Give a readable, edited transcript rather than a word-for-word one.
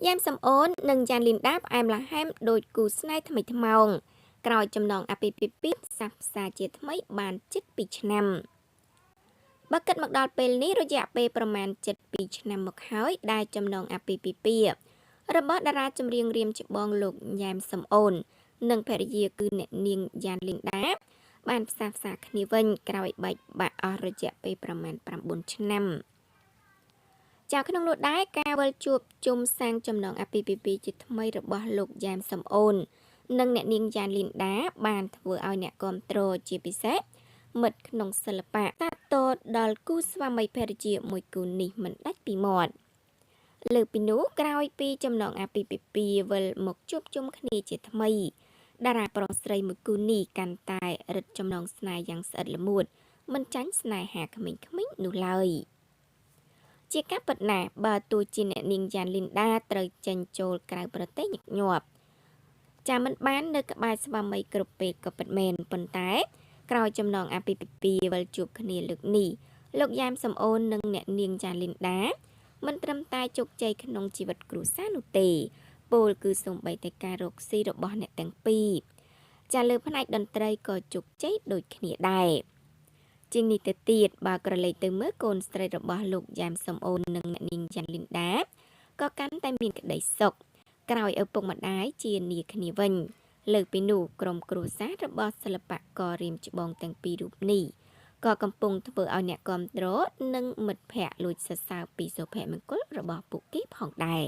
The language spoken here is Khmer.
យ៉ាមសំអូននិងយ៉ានលីនដាផ្អែមល្ហែមដូចគូស្នេហ៍ថ្មីថ្មោងក្រោយចំណងអាពាហ៍ពិពាហ៍ផ្សះផ្សាជាថ្មីបានជិត2ឆ្នាំបើគិតមកដល់ពេលនេះរយៈពេលប្រមាណជិត2ឆ្នាំមកហើយដែលចំណងអាពាហ៍ពិពាហ៍របស់តារាចម្រៀងរៀមច្បងលោកយ៉ែមសំអូននិងភរិយាគឺអ្នកនាងយ៉ានលីនដាបានផ្សះផ្សាគ្នាវិញក្រោយបែកបាក់អស់រយៈពេលប្រមាណ9ឆ្នាំចាក្នុងនោះដែរការវិលជួបជុំសាងចំណងអាពាហ៍ពិពាហ៍ជាថ្មីរបស់លោកយ៉ែមសំអូននិងអ្នកនាងយ៉ានលីនដាបានធ្វើឲ្យអ្នកគាំទ្រជាពិសេសមិត្តក្នុងសិល្បៈតាក់ទងដល់គូស្វាមីភរិយាមួយគូនេះមិនដាច់ពីមាត់លើពីនោះក្រោយពីចំណងអាពាហ៍ពិពាហ៍វិលមកជួបជុំគ្នាជាថ្មីតារាប្រុសស្រីមួយគូនេះកាន់តែរឹតចំណងស្នេហ៍យ៉ាងស្អិតល្មួតមិនចាញ់ស្នេហាក្មេងៗនោះឡើយជាការពិតណាស់បើទោះជាអ្នកនាងយ៉ានលីនដាត្រូវចេញចូលក្រៅប្រទេសញឹកញាប់ចាមិនបាននៅក្បែរស្វាមីគ្រប់ពេលក៏ពិតមែនប៉ុន្តែក្រោយចំណងអាពាហ៍ពិពាហ៍វិលជួបគ្នាលើកនេះលោកយ៉ែមសំអូននិងអ្នកនាងយ៉ានលីនដាមិនត្រឹមតែជោគជ័យក្នុងជីវិតគ្រួសារនោះទេពោលគឺសូម្បីតែការរកស៊ីរបស់អ្នកទាំងពីរចាលើផ្នែកតន្ត្រីក៏ជោគជ័យដូចគ្នាដែរជាងនេះទៅទៀតបើក្រឡេកទៅមើលកូនស្រីរបស់លោកយ៉ែមសំអូននិងអ្នកនាងយ៉ាន់លីនដាក៏កាន់តែមានក្តីសុខក្រោយឪពុកម្ដាយជានីគ្នាវិញលើពីនោះក្រុមគ្រួសាររបស់សិល្បកររៀមច្បងទាំងពីររូបនេះក៏កំពុងធ្វើឲ្យអ្នកគាំទ្រនិងមិត្តភ័ក្តិលួចសរសើរពីសុភមង្គលរបស់ពួកគេផងដែរ